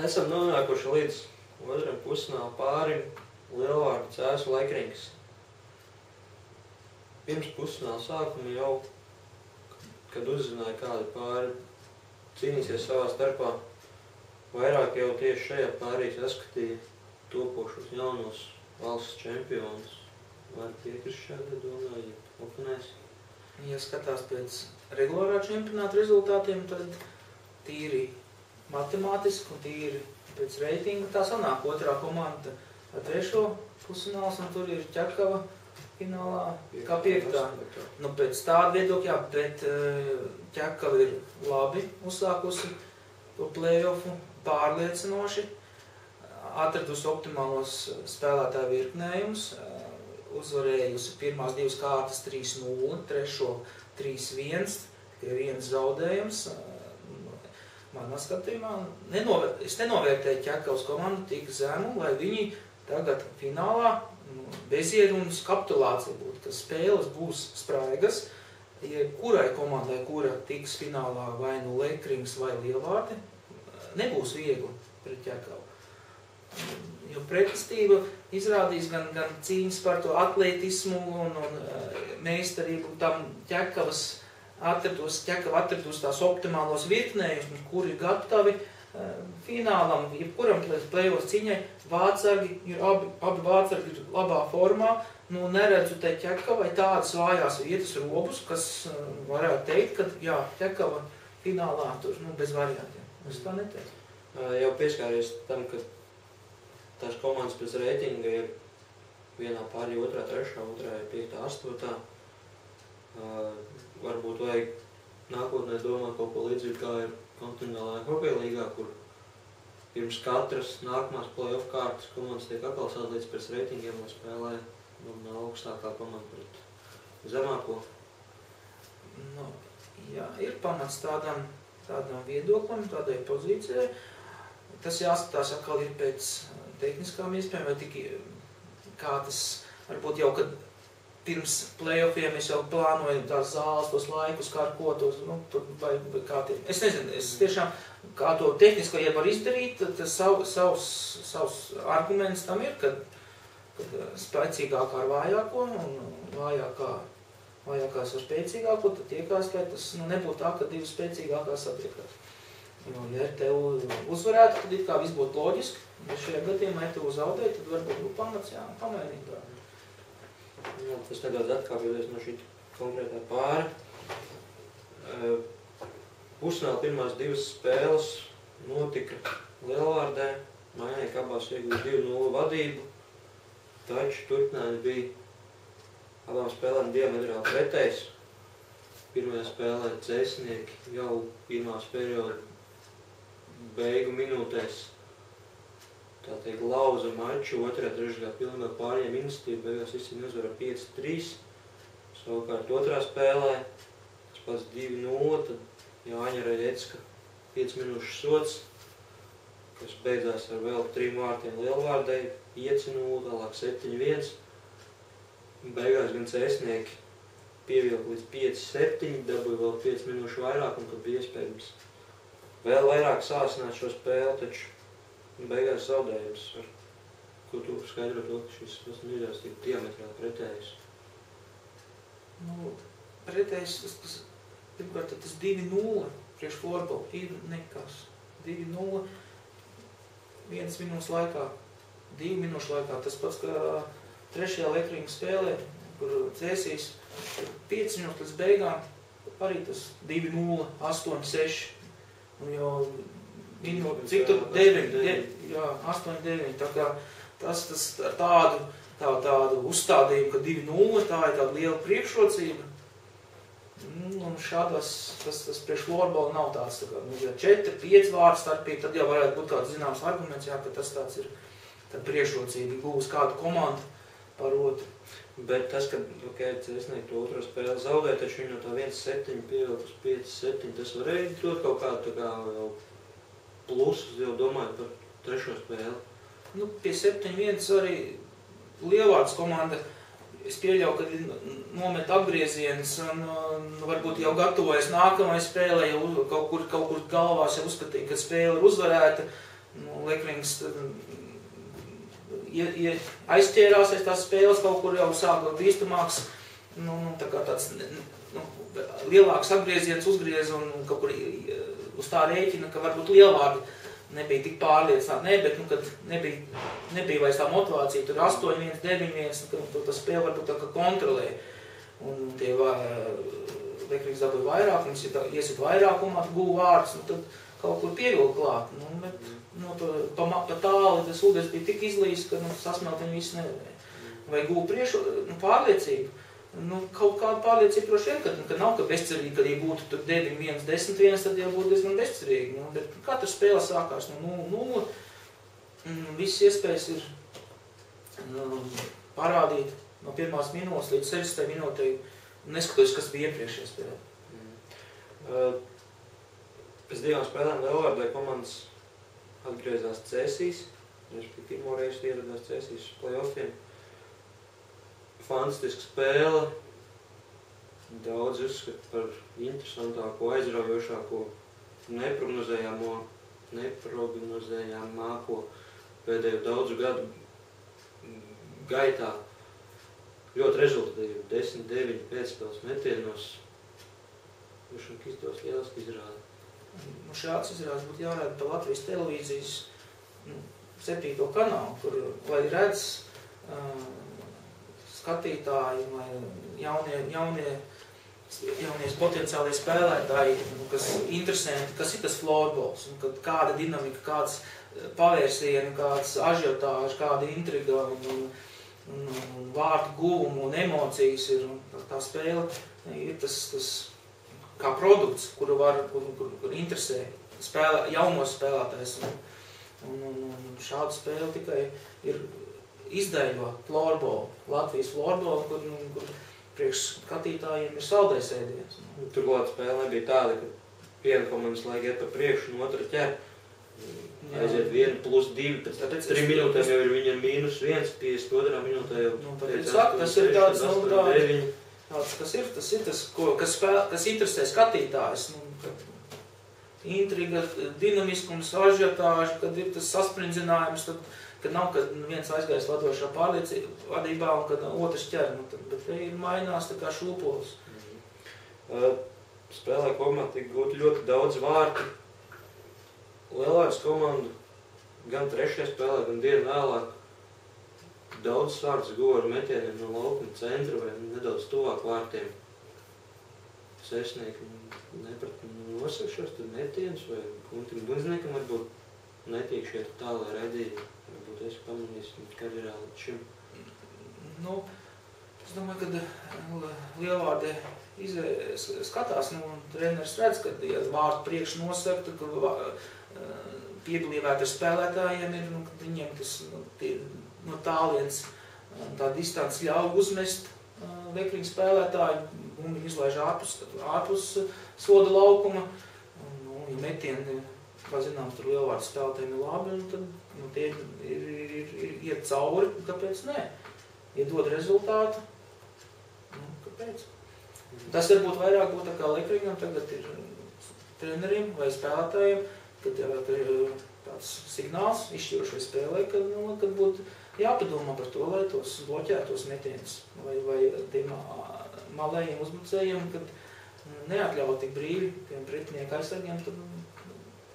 Esam nonākuši līdz otram pusfināla pārim Lielvārdu Cēsu Laikrings. Pirms pusfināla sākuma jau, kad uzzināja, kādi pāri cīnīsies savā starpā, vairāk jau tieši šajā pārī saskatīja topošos jaunos valsts čempionus. Var piekrist šādi domāju, ja oponēs? Ja skatās pēc regulārā čempionāta rezultātiem, tad tīri matemātiski un tīri pēc reitinga tā sanāk otrā komanda ar trešo pusfināls, un tur ir Ķekava finālā kā piektā. Nu, pēc tāda viedokļa, jā, bet Ķekava ir labi uzsākusi to play-offu pārliecinoši, atradusi optimālos spēlētāju virknējumus, uzvarējusi pirmās divas kārtas 3-0, trešo 3-1, tikai viens zaudējums. Manā skatījumā es nenovērtēju Ķekavas komandu tik zemu, lai viņi tagad finālā bezierunas kapitulācija būtu, ka spēles būs spraigas. Ja kurai komandai, kura tiks finālā vai nu Laikrings vai Lielvārdi, nebūs viegli pret Ķekavu. Jo pretestība izrādīs gan cīņas par to atletismu un meistarību, tam Ķekava atradus tās optimālos virknējumus, kuri ir gatavi finālam, jebkuram play-off cīņai. Vācargi ir abi vācargi ir labā formā. Nu, neredzu te Ķekavai tādas vājās vietas robus, kas varētu teikt, ka jā, Ķekava finālā tur bez variantiem. Es tā neteicu. Jau pieskāries tam, ka tās komandas pēc reitinga ir vienā pārī otrā, trešā, otrā ir 5., 8. Varbūt vajag nākotnē domāt kaut ko līdzīgi, kā ir kontinentālajā hokeja līgā, kur pirms katras nākamās play-off kārtas komandas tiek atkal sadalīts pēc reitingiem un spēlē augstākā komanda pret zemāko. Nu, jā, ir pamats tādam viedoklim, tādai pozīcijai. Tas jāskatās atkal ir pēc tehniskām iespējām, vai tik kā tas varbūt jau, kad pirms play-offiem es jau plānoju tās zāles, tos laikus, kā ar ko tos, vai kā tie. Es nezinu, es tiešām, kā to tehnisko ja var izdarīt, tas savs arguments tam ir, kad spēcīgākā ar vājāko un vājākās ar spēcīgāko, tad tiekās, lai tas nebūtu tā, ka divi spēcīgākās satiekās. Ja tev uzvarētu, tad it kā viss būtu loģiski, bet šajā gadījumā, ja tev zaudē, tad varbūt pamats pamainīt tā. Jā, tas nedaudz atkāpjoties no šī konkrētā pāri. Pusfināla pirmās divas spēles notika Lielvārdē. Mainēja abās ieguva 2-0 vadību. Taču turpinājums bija abām spēlēm diametrāli pretējs. Pirmajā spēlē Cēsnieki jau pirmās perioda beigu minūtēs tā teikt, lauza maču, otrajā, trešajā pilnībā pārējiem iniciatīvu, beigās izcīņa uzvara 5-3. Savukārt otrā spēlē, tas pats 2-0, tad Jāņa Raļecka 5 minūšu sods, kas beidzās ar vēl 3 vārtiem Lielvārdei, 5-0, tālāk 7-1. Beigās gan Cēsnieki pievilka līdz 5-7, dabūja vēl 5 minūšu vairāk, un kad bija iespējams vēl vairāk sāsināt šo spēli, taču beigās zaudējums, ar ko tu skaidro to, ka šis izrādās tik diametrāli pretējs. Pretējs, pirmkārt, tas 2-0 priekš florbola ir nekas. 2-0 1 minūtes laikā, 2 minūšu laikā. Tas pats, kā trešajā Laikringa spēlē, kur Cēsīs 5 minūtes līdz beigām, arī tas 2-0, 8-6. Un jau cik tur 9, jā, 8-9, tā kā tas ar tādu uzstādījumu, ka 2-0, tā ir tāda liela priekšrocība. Un šādās, tas priekš florbola nav tāds, tā kā, ja 4-5 vārdu starpība, tad jau varētu būt kāds zināms arguments, jā, ka tas tāds ir priekšrocība, gūs kādu komandu par otru. Bet tas, ka Cēsnieki to otro spēli zaudē, taču viņi no tā 1-7 pievilk uz 5-7, tas varēja dot kaut kādu tā kā jau plusus, jau domājot par trešo spēli. Pie 7-1 arī Lielvārdas komanda, es pieļauju, ka nomet apgriezienus un varbūt jau gatavojas nākamai spēlē, jau kaut kur galvās jau uzskatīja, ka spēle ir uzvarēta. Lekrings aizķērās aiz tās spēles, kaut kur jau sāka bīstamāks, tā kā tāds lielāks apgrieziens uzgriez un kaut kur uz tā rēķina, ka varbūt lielvārdi nebija tik pārliecināti, bet, kad nebija vairs tā motivācija, tur 8-1, 9-1, tad tā spēle varbūt tā kā kontrolē. Un tie Lekrings dabūja vairāk, un iesit vairākumā, guva vārdus, tad kaut kur pievilkt klāt. Pa tāli tas ūdens bija tik izlīst, ka sasmelt viņi visu nevarēja. Vai guva pārliecību? Kaut kāda pārliecība droši vien, ka nav ka bezcerīgi, kad ja būtu tur 9-1, 10-1, tad jau būtu diezgan bezcerīgi. Bet katra spēle sākās no 0. Visas iespējas ir parādīt no 1. minūtes līdz 60. minūtei, neskatoties, kas bija iepriekšējā spēlē. Pēc 2 spēlēm Lielvārdē komandas atgriezās Cēsīs. Viņš bija pirmo reizi ieradās Cēsīs playoffiem. Fantastiska spēle. Daudz uzskata par interesantāko, aizraujošāko, neprognozējamāko pēdējo daudzu gadu gaitā. Ļoti rezultatīvi, 10-9 pēcspēles metienos. Izdos lieliski izrāda. Šāds izrādes būtu jārāda pa Latvijas televīzijas 7. kanālu, kur lai redz skatītāji, lai jaunie potenciālie spēlētāji, kas interesanti, kas ir tas florbols, kāda dinamika, kāds pavērsieni, kāds ažiotāžs, kāda intriga un vārtu guvumu un emocijas ir. Tā spēle ir tas kā produkts, kuru kur interesē jaunos spēlētājs. Un šādu spēli tikai ir izdaiļo florbolu, Latvijas florbolu, kur priekš skatītājiem ir saldais ēdiens. Turklāt spēle nebija tāda, ka viena komandas laika iet pa priekšu un otra ķer. Aiziet 1+2, pēc 3 minūtēm jau ir viņam -1, 52. minūtē jau. Tas ir tāds, kas interesē skatītājs. Intriga, dinamiskums, ažiotāža, kad ir tas sasprindzinājums, kad nav, kad viens aizgājis vadošā vadībā un kad otrs ķer. Bet ir mainās tā kā šūpolis. Spēlē komanda tika gūti ļoti daudz vārtu. Lielvārdas komanda gan 3. spēlē, gan dienu vēlāk daudz vārdus guva ar metieniem no laukuma centra vai nedaudz tuvāk vārtiem. Sēsnieki nosakšos, tad metienus vai Guntim Bundzniekam varbūt netīk šeit tā, lai redzīja. Varbūt esi pamanījis karjerā līdz šim. Es domāju, ka Lielvārdē skatās, treneris redz, ka ja vārtu priekš nosaka, pieblīvēt ar spēlētājiem ir, kad viņiem tas no tāliens, tā distants ļauj uzmest Lekrings spēlētāji, un viņi izlaiž ārpus soda laukuma. Ja metieni, kā zināms, tur Lielvārdas spēlētājiem ir labi, tad tie ir iet cauri, kāpēc nē? Ja dod rezultātu, kāpēc? Tas varbūt vairāk būtu tā kā Lekringam tagad ir treneriem vai spēlētājiem, kad ir tāds signāls izšķirošai spēlē, kad būtu jāpadomā par to, lai tos bloķētos metienus vai tiem malējiem uzbrucējiem, kad neatļauj tik brīvi tiem pretinieku aizsargiem, tad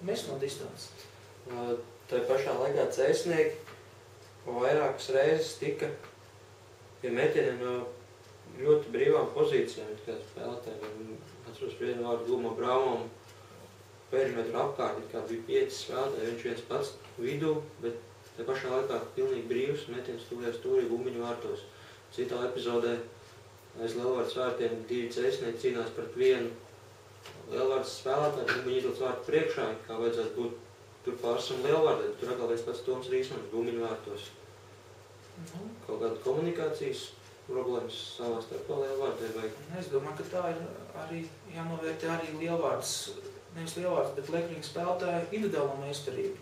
mēs no distances. Tā pašā laikā Cēsnieki vairākas reizes tika pie metieniem no ļoti brīvām pozīcijām, kā spēlētājiem. Atceros vienu vārdu Gulmo Braumam, perimetru apkārt, kā bija 5 spēlētāji, viņš viens pats vidū, bet tā pašā laikā pilnīgi brīvs metiens tuvējās stūrī Bumbiņu vārtos. Citā epizodē aiz Lielvārdas vārtiem 2 Cēsnieki cīnās pret vienu Lielvārdas spēlētāju, Bumbiņu izlaiž vārtu priekšā, kā vajadzētu būt tur pārsam Lielvārdē, tur atkal viens pats Toms Rīsmans Bumbiņu vārtos. Kaut kāda komunikācijas problēmas savā starpā Lielvārdē vai? Es domāju, ka tā ir arī jānovērtē arī Lielvārdas, nevis Lielvārdas, bet Lekrings spēlētāja individuālā meistarība.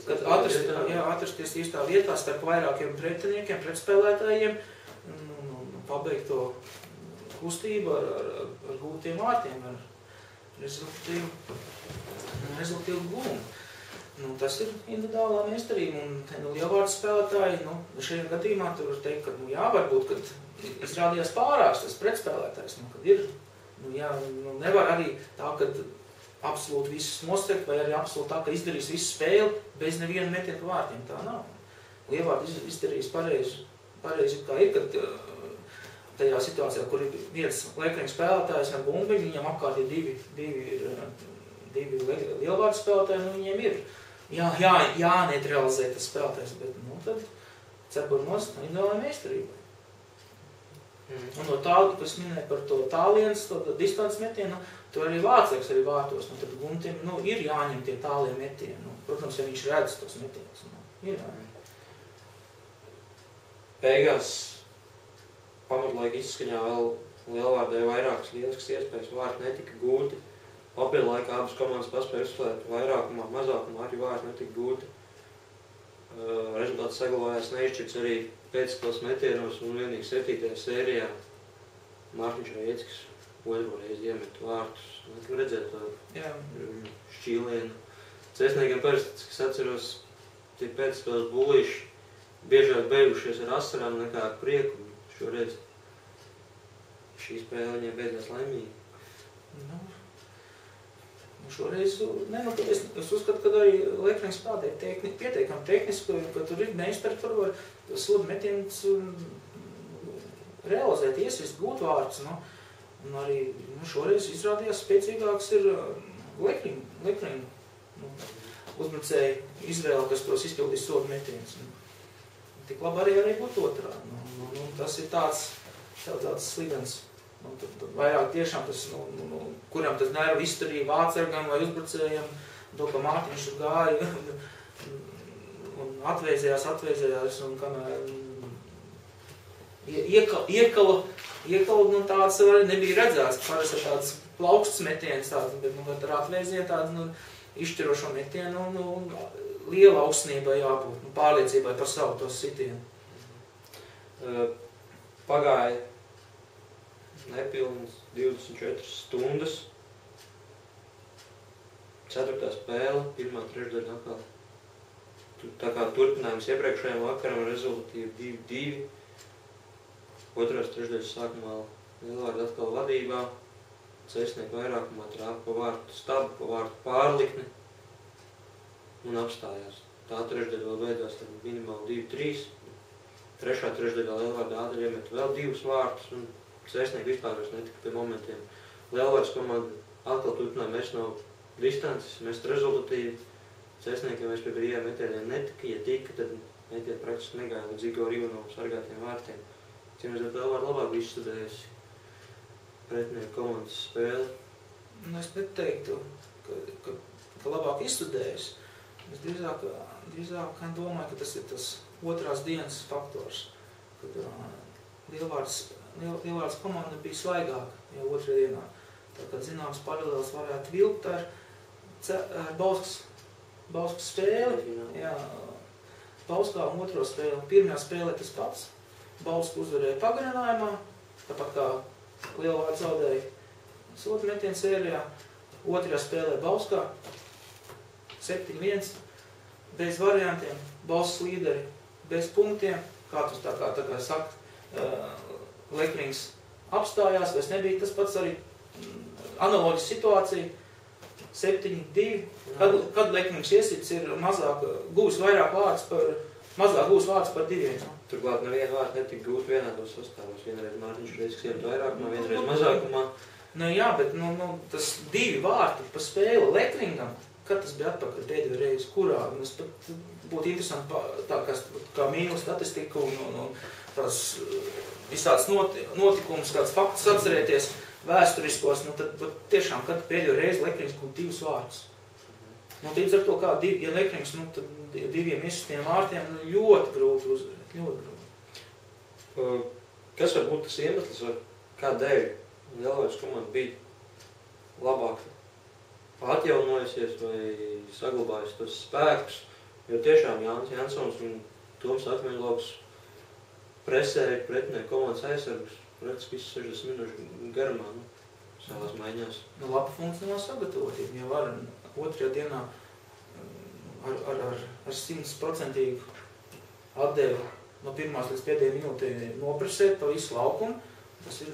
Kad atrasties īstā vietā starp vairākiem pretiniekiem, pretspēlētājiem, pabeigt to kustību ar gūtiem vārtiem, rezultīvu gūmu. Tas ir individuālā meistarība, un lielvārdu spēlētāji, šajā gadījumā tur var teikt, ka, varbūt, kad izrādījās pārāks tas pretspēlētājs, kad ir, nevar arī tā, kad absolūti visus nostekt, vai arī absolūti tā, ka izdarīs visu spēli bez nevienu metienu pa vārtiem, tā nav. Lielvārdu izdarījis pareizi, kā ir, kad tajā situācijā, kur ir viens Lakeling spēlētājs ar bumbiņu, viņam apkārt ir divi lielvārdu spēlētāji, viņiem ir jāneutralizē tas spēlētājs, bet, tad cepur nost individuālai meistarībai. Un no tādu, kas minēja par to tāliens, to distances metienu, tur arī vārtslieks arī vārtos, tad Guntim, ir jāņem tie tālie metieni, protams, ja viņš redz tos metienus, ir jāņem. Beigās pamatlaika izskaņā vēl lielvārdē vairākas lieliskas iespējas, vārti netika gūti. Papildu laikā abas komandas paspēja uzspēlēt vairākumā, mazākumā arī vārti netika gūti. Rezultāts saglabājās neizšķirts arī pēcspēles metienos un vienīgi 7. sērijā Mārtiņš Rieckis otro reizi iemet vārtus. Mēs redzēt to šķīlienu. Cēsniekiem parasti, kas atceros, tie pēcspēles bulīši biežāk beigušies ar asarām nekā ar prieku. Šoreiz šī spēle viņiem beidzās laimīgi. Šoreiz, es uzskatu, ka arī Lakeling spēlētāji pietiekami tehniski, ka tur ir meistari, kur var sodu metienus realizēt, iesvist, gūt vārdus. Un arī šoreiz izrādījās spēcīgāks ir Lakeling uzbrucēji Izraela, kas tos izpildīs sodu metienus. Tik labi arī būtu otrā. Tas ir tāds slidens. Tad vairāk tiešām tas, kuram tas nervu izturīja vācargam vai uzbrucējam, to, ka Mārtiņš gāja un atvēzējās un kamēr iekala tāds arī nebija redzēts, parasti tāds plauksts metiens tāds, bet ar atvēzienu tādu izšķirošo metienu liela augstsnībai jābūt, pārliecībai par savu to sitienu. Pagāja nepilnas 24 stundas. 4. spēle, pirmā trešdaļa atkal. Tā kā turpinājums iepriekšējiem vakaram rezultatīvi 2-2. Otrās trešdaļas sākumā lielvārdi atkal vadībā. Cēsnieki vairākumā trāpa pa vārtu stabu, pa vārtu pārlikni un apstājās. Tā trešdaļa vēl beidzās tad minimāli 2-3. Trešā trešdaļā lielvārdi ātri iemet vēl 2 vārtus un Cēsnieki vispār vairs netika pie momentiem. Lielvārds komanda atkal turpināja mest no distances, mest rezultatīvi. Cēsniekiem vairs pie brīvajiem metieniem netika, ja tika, tad metieni praktiski negāja līdz Igor Ivanovu sargātiem vārtiem. Cīmēs, bet Lielvārdi labāk izstudējusi pretinieku komandas spēli. Es neteiktu, ka labāk izstudējusi. Es drīzāk domāju, ka tas ir tas otrās dienas faktors, kad Lielvārds komanda bija svaigāka jau otrajā dienā. Tātad zināms paralēls varētu vilkt ar Bauskas spēli. Jā, Bauskā un otro spēli. Pirmajā spēlē tas pats. Bauska uzvarēja pagarinājumā, tāpat kā Lielvārds zaudēja sodu metienu sērijā. Otrajā spēlē Bauskā 7-1, bez variantiem, Bauskas līderi bez punktiem, kā saka, Lakelings apstājās, vairs nebija tas pats arī analoģiska situācija, 7-2, kad Lakelings iesits ir mazāk gūs vairāk vārds par 2. Turklāt nevienu vārdu netika gūt vienādos sastāvos. Vienreiz Mārtiņš Rieckis iemet vairākumā, vienreiz mazākumā. Jā, bet tas 2 vārti pa spēli Lakelingam, kad tas bija atpakaļ pēdējo reizi, kurā? Mums pat būtu interesanti tā kā mīlu statistiku un tās visāds notikums, kāds faktus atcerēties vēsturiskos, tad tiešām, kad pēdējo reizi Lakelings gūt 2 vārtus. Līdz ar to, ja Lakelings tad 2 izsistiem vārtiem, ļoti grūti uzvarēt, ļoti grūti. Kas var būt tas iemesls, kādēļ Lielvārds komanda bija labāk atjaunojusies vai saglabājusi tos spēkus, jo tiešām Jānis Jansons un Toms Akmeņloks presēja pretinieku komandas aizsargus praktiski visu 60 minūšu garumā. savās maiņās. Nu, laba funkcionāla sagatavotība. Ja var otrajā dienā ar 100% atdevi no 1. līdz 5. minūtē nopresēt pa visu laukumu, tas ir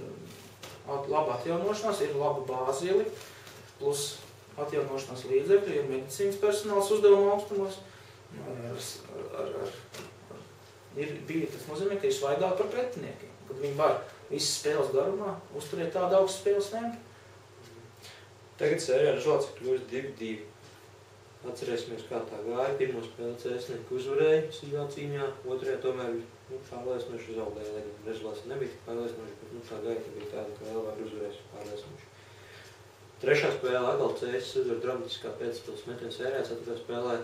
laba atjaunošanās, ir laba bāzi ielikt, plus atjaunošanās līdzekļi, ir medicīnas personāls uzdevuma augstumos. Bija tas nozīmē, ka ir svaigāk par pretiniekiem, kad viņi var visas spēles garumā uzturēt tādu augstu spēles tempu. Tagad sērijā rezultāts kļūst 2-2. Atcerēsimies, kā tā gāja. Pirmo spēli Cēsnieki uzvarēja sīvā cīņā, otrajā tomēr pārliecinoši zaudēja, lai rezultāts nebija tik pārliecinoši, bet tā gaita bija tāda, ka vēl var uzvarēs pārliecinoši. Trešā spēle atkal Cēsis uzvar dramatiskā pēcspēles metiena sērijā, ceturtā spēlē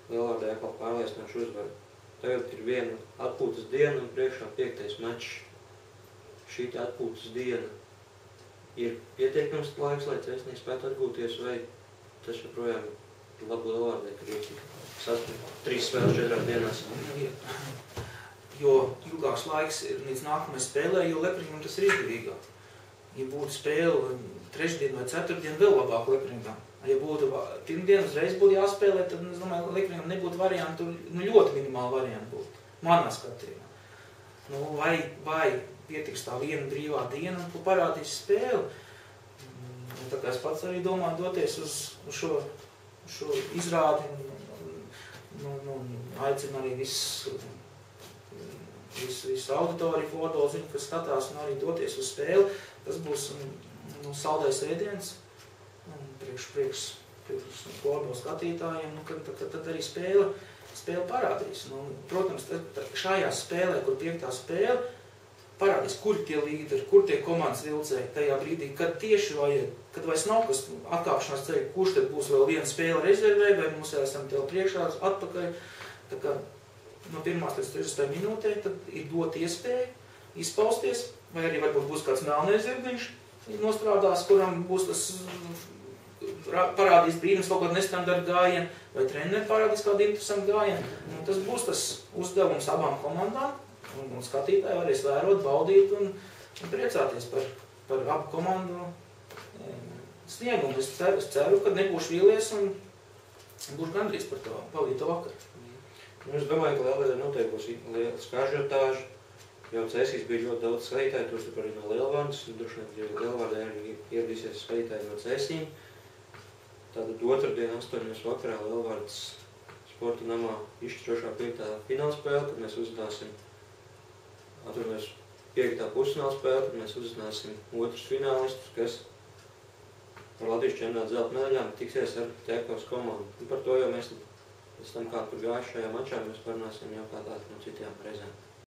Lielvārdē atkal pārliecinoši uzvar. Tagad ir viena atpūtas diena un priekšā 5. mačs. Šī atpūtas diena ir pietiekams laiks, lai Cēsnieki spētu atgūties, vai tas joprojām ir labi Lielvārdē, kad ir sasniegt 3 spēles 4 dienās. Jo ilgāks laiks ir līdz nākamajai spēlē, jo Lepringam tas ir izdevīgāk. Ja būtu spēle trešdien vai ceturtdien, vēl labāk Lepringam. Ja būtu pirmdien uzreiz būtu jāspēlē, tad, es domāju, Lepringam nebūtu variantu, ļoti minimāli varianti būtu, manā skatījumā. Vai pietiks tā viena brīvā diena un parādīs spēli. Tā kā es pats arī domāju doties uz šo izrādi un aicinu arī visu auditoriju futbolziņu, kas skatās un arī doties uz spēli. Tas būs saldais ēdiens priekš futbola skatītājiem, tad arī spēle parādīs. Protams, šajā spēlē, kur 5. spēle, parādīs, kur tie līderi, kur tie komandas vilcēji tajā brīdī, kad tieši vajag, kad vairs nav kas atkāpšanās ceļa, kurš tad būs vēl viena spēle rezervē, vai mums esam tev priekšā atpakaļ. Tā kā no 1. līdz 30. minūtē tad ir dot iespēju izpausties, vai arī varbūt būs kāds melnais zirdziņš nostrādās, kuram būs tas parādīs brīnums kaut kādu nestandartu gājienu, vai treneri parādīs kādu interesantu gājienu. Tas būs tas uzdevums abām komandām. Un skatītāji varēs vērot, baudīt un priecāties par abu komandu sniegumu. Es ceru, ka nebūšu vīlies un būšu gandrīz par to pavīto vakaru. Es domāju, ka Lielvārdē noteikti būs liela ažiotāža, jo Cēsīs bija ļoti daudz skatītāju, tostarp arī no Lielvārdas, un droši vien Lielvārdē arī ieradīsies skatītāji no Cēsīm. Tātad otrdien 8. vakarā Lielvārdas sporta namā izšķirošā 5. finālspēle, kad mēs uzzināsim 5. pusfināla spēle, kad mēs uzzināsim otrus finālistus, kas par Latvijas čempionāta zelta medaļām tiksies ar Ķerkavas komandu. Un par to jau mēs pēc tam, kā tur gājuši šajā mačā, mēs parunāsim jau kā tādu no citām reizēm.